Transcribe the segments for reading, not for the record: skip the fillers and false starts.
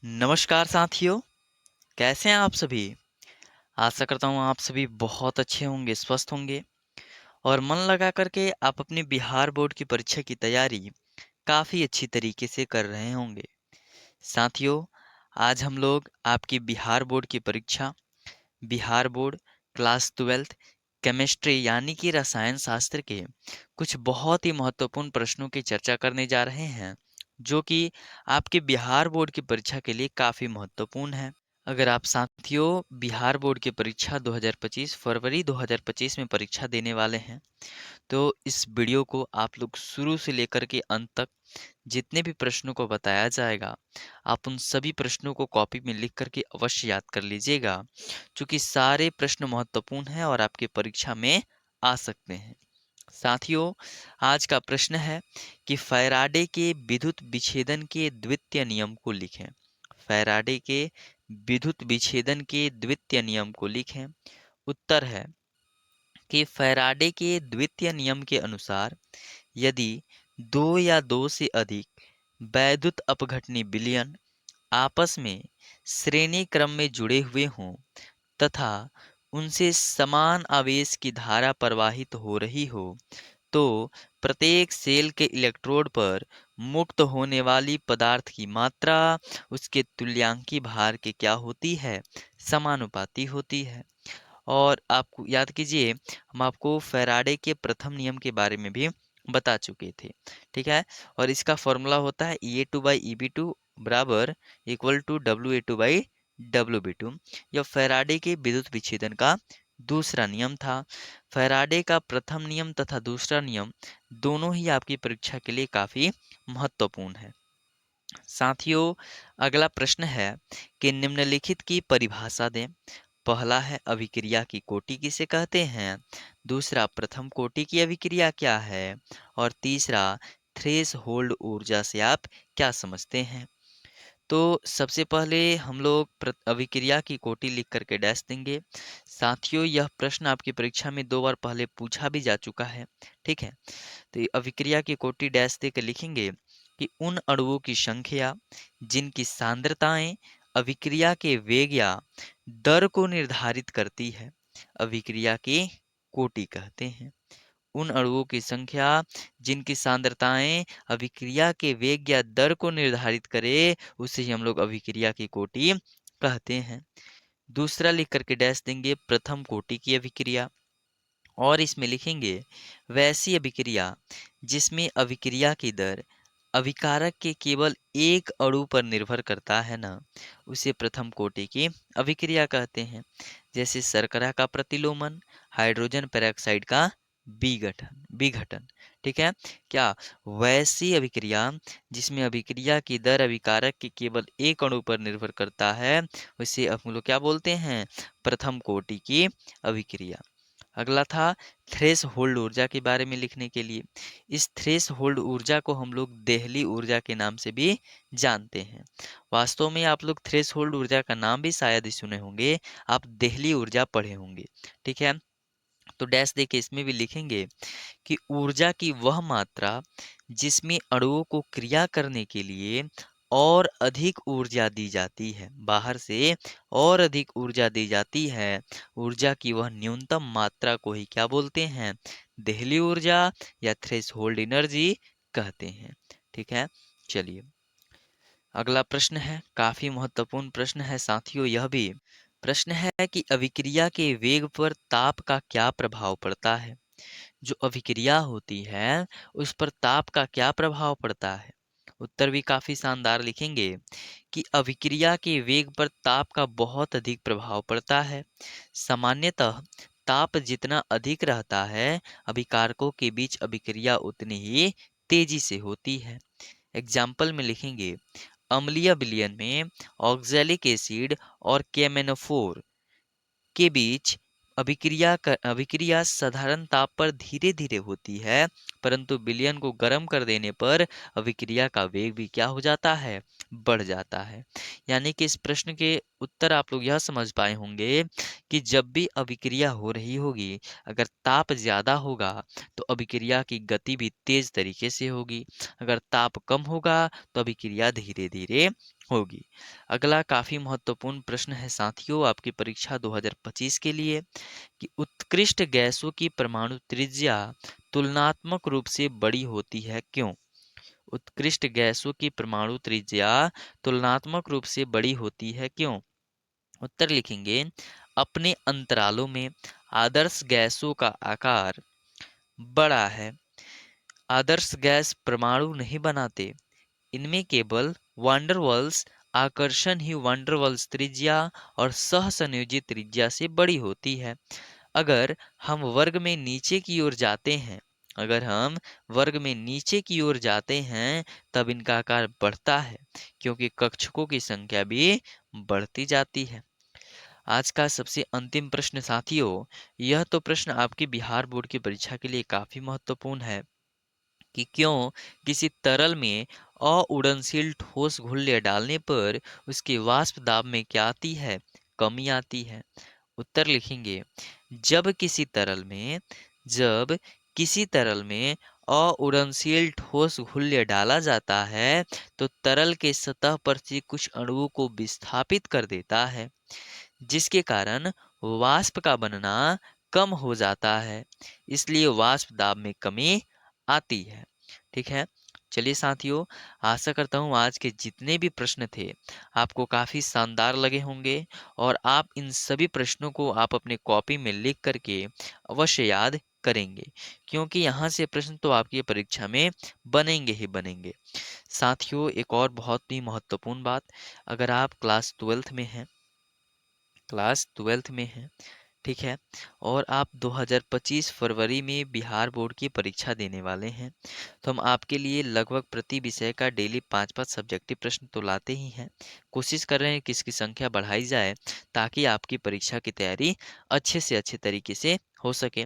नमस्कार साथियों, कैसे हैं आप सभी? आशा करता हूँ आप सभी बहुत अच्छे होंगे, स्वस्थ होंगे और मन लगा करके आप अपनी बिहार बोर्ड की परीक्षा की तैयारी काफ़ी अच्छी तरीके से कर रहे होंगे। साथियों, आज हम लोग आपकी बिहार बोर्ड की परीक्षा, Bihar board class 12th chemistry यानी कि रसायन शास्त्र के कुछ बहुत ही महत्वपूर्ण प्रश्नों की चर्चा करने जा रहे हैं, जो कि आपके बिहार बोर्ड की परीक्षा के लिए काफ़ी महत्वपूर्ण है। अगर आप साथियों बिहार बोर्ड की परीक्षा 2025 फरवरी 2025 में परीक्षा देने वाले हैं, तो इस वीडियो को आप लोग शुरू से लेकर के अंत तक जितने भी प्रश्नों को बताया जाएगा, आप उन सभी प्रश्नों को कॉपी में लिख करके अवश्य याद कर लीजिएगा, क्योंकि सारे प्रश्न महत्वपूर्ण हैं और आपके परीक्षा में आ सकते हैं। साथियों, आज का प्रश्न है कि फैराडे के विद्युत विच्छेदन के द्वितीय नियम को लिखें। फैराडे के विद्युत विच्छेदन के द्वितीय नियम को लिखें। उत्तर है कि फैराडे के द्वितीय नियम के अनुसार यदि दो या दो से अधिक वैद्युत अपघटनी विलयन आपस में श्रेणी क्रम में जुड़े हुए हों तथा उनसे समान आवेश की धारा प्रवाहित हो रही हो, तो प्रत्येक सेल के इलेक्ट्रोड पर मुक्त होने वाली पदार्थ की मात्रा उसके तुल्यांकी भार के क्या होती है, समानुपाती होती है। और आपको याद कीजिए, हम आपको फैराडे के प्रथम नियम के बारे में भी बता चुके थे, ठीक है। और इसका फॉर्मूला होता है E A2/EB2 बराबर इक्वल टू WA2/WB2। यह फैराडे के विद्युत विच्छेदन का दूसरा नियम था। फैराडे का प्रथम नियम तथा दूसरा नियम दोनों ही आपकी परीक्षा के लिए काफी महत्वपूर्ण है। साथियों, अगला प्रश्न है कि निम्नलिखित की परिभाषा दें। पहला है अभिक्रिया की कोटि किसे कहते हैं, दूसरा प्रथम कोटि की अभिक्रिया क्या है और तीसरा थ्रेश होल्ड ऊर्जा से आप क्या समझते हैं। तो सबसे पहले हम लोग अभिक्रिया की कोटि लिख करके डैश देंगे। साथियों, यह प्रश्न आपकी परीक्षा में 2 बार पहले पूछा भी जा चुका है, ठीक है। तो ये अभिक्रिया की कोटि डैश देकर लिखेंगे कि उन अणुओं की संख्या जिनकी सांद्रताएं अभिक्रिया के वेग या दर को निर्धारित करती है, अभिक्रिया की कोटि कहते हैं। उन अणुओं की संख्या जिनकी सांद्रताएं अभिक्रिया के वेग या दर को निर्धारित करे, उसे ही हम लोग अभिक्रिया की कोटि कहते हैं। दूसरा लिख करके डैश देंगे प्रथम कोटि की अभिक्रिया, और इसमें लिखेंगे वैसी अभिक्रिया जिसमें अभिक्रिया की दर अभिकारक के केवल एक अणु पर निर्भर करता है ना, उसे प्रथम कोटि की अभिक्रिया कहते हैं। जैसे शर्करा का प्रतिलोमन, हाइड्रोजन पेरोक्साइड का विघटन विघटन ठीक है क्या। वैसी अभिक्रिया जिसमें अभिक्रिया की दर अभिकारक के केवल एक अणु पर निर्भर करता है, उसे हम लोग क्या बोलते हैं, प्रथम कोटि की अभिक्रिया। अगला था थ्रेश होल्ड ऊर्जा के बारे में लिखने के लिए। इस थ्रेश होल्ड ऊर्जा को हम लोग देहली ऊर्जा के नाम से भी जानते हैं। वास्तव में आप लोग थ्रेश होल्ड ऊर्जा का नाम भी शायद ही सुने होंगे, आप देहली ऊर्जा पढ़े होंगे, ठीक है। तो डैश दे के इसमें भी लिखेंगे कि ऊर्जा की वह मात्रा जिसमें अणुओं को क्रिया करने के लिए और अधिक ऊर्जा दी जाती है, बाहर से और अधिक ऊर्जा दी जाती है, ऊर्जा की वह न्यूनतम मात्रा को ही क्या बोलते हैं, देहली ऊर्जा या थ्रेशोल्ड एनर्जी कहते हैं, ठीक है। चलिए, अगला प्रश्न है, काफी महत्वपूर्ण प्रश्न है साथियों। यह भी प्रश्न है कि अभिक्रिया के वेग पर ताप का क्या प्रभाव पड़ता है। जो अभिक्रिया होती है उस पर ताप का क्या प्रभाव पड़ता है। उत्तर भी काफी शानदार लिखेंगे कि अभिक्रिया के वेग पर ताप का बहुत अधिक प्रभाव पड़ता है। सामान्यतः ताप जितना अधिक रहता है, अभिकारकों के बीच अभिक्रिया उतनी ही तेजी से होती है। एग्जाम्पल में लिखेंगे अम्लीय विलयन में ऑक्जेलिक एसिड और केमेनोफोर के बीच अभिक्रिया साधारण ताप पर धीरे धीरे होती है, परंतु विलयन को गर्म कर देने पर अभिक्रिया का वेग भी क्या हो जाता है, बढ़ जाता है। यानी कि इस प्रश्न के उत्तर आप लोग यह समझ पाए होंगे कि जब भी अभिक्रिया हो रही होगी, अगर ताप ज्यादा होगा तो अभिक्रिया की गति भी तेज तरीके से होगी, अगर ताप कम होगा तो अभिक्रिया धीरे धीरे होगी। अगला काफी महत्वपूर्ण प्रश्न है साथियों आपकी परीक्षा 2025 के लिए कि उत्कृष्ट गैसों की परमाणु त्रिज्या तुलनात्मक रूप से बड़ी होती है क्यों? उत्कृष्ट गैसों की परमाणु त्रिज्या तुलनात्मक रूप से बड़ी होती है क्यों? उत्तर लिखेंगे अपने अंतरालों में आदर्श गैसों का आकार बड़ा है। आदर्श गैस परमाणु नहीं बनाते, इनमें केवल वांडरवॉल्स आकर्षण ही वांडरवॉल्स त्रिज्या और सहसंयोजित त्रिज्या से बड़ी होती है। अगर हम वर्ग में नीचे की ओर जाते हैं अगर हम वर्ग में नीचे की ओर जाते हैं तब इनका आकार बढ़ता है क्योंकि कक्षकों की संख्या भी बढ़ती जाती है। आज का सबसे अंतिम प्रश्न साथियों, यह तो प्रश्न आपकी बिहार बोर्ड की परीक्षा के लिए काफी महत्वपूर्ण है कि क्यों किसी तरल में अउड़नशील ठोस घुल्ले डालने पर उसके वाष्प दाब में क्या आती है? कमी आती है। उत्तर लिखेंगे जब किसी तरल में जब किसी तरल में अउड़नशील ठोस घुल्य डाला जाता है तो तरल के सतह पर से कुछ अणुओं को विस्थापित कर देता है जिसके कारण वाष्प का बनना कम हो जाता है, इसलिए वाष्प दाब में कमी आती है। ठीक है, चलिए साथियों, आशा करता हूँ आज के जितने भी प्रश्न थे आपको काफी शानदार लगे होंगे और आप इन सभी प्रश्नों को आप अपने कॉपी में लिख करके अवश्य याद करेंगे क्योंकि यहाँ से प्रश्न तो आपकी परीक्षा में बनेंगे ही बनेंगे। साथियों, एक और बहुत ही महत्वपूर्ण बात, अगर आप क्लास ट्वेल्थ में हैं, ठीक है, और आप 2025 फरवरी में बिहार बोर्ड की परीक्षा देने वाले हैं, तो हम आपके लिए लगभग प्रति विषय का डेली 5-5 सब्जेक्टिव प्रश्न तो लाते ही हैं। कोशिश कर रहे हैं कि इसकी संख्या बढ़ाई जाए ताकि आपकी परीक्षा की तैयारी अच्छे से अच्छे तरीके से हो सके।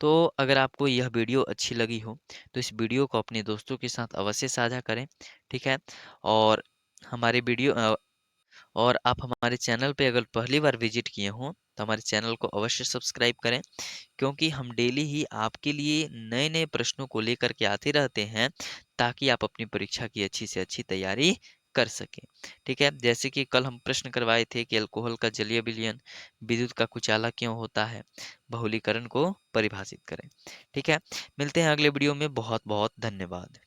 तो अगर आपको यह वीडियो अच्छी लगी हो तो इस वीडियो को अपने दोस्तों के साथ अवश्य साझा करें, ठीक है, और हमारे वीडियो और आप हमारे चैनल पे अगर पहली बार विजिट किए हों तो हमारे चैनल को अवश्य सब्सक्राइब करें क्योंकि हम डेली ही आपके लिए नए नए प्रश्नों को लेकर के आते रहते हैं ताकि आप अपनी परीक्षा की अच्छी से अच्छी तैयारी कर सकें। ठीक है, जैसे कि कल हम प्रश्न करवाए थे कि अल्कोहल का जलीय विलयन विद्युत का कुचाला क्यों होता है, बहुलीकरण को परिभाषित करें। ठीक है, मिलते हैं अगले वीडियो में। बहुत बहुत धन्यवाद।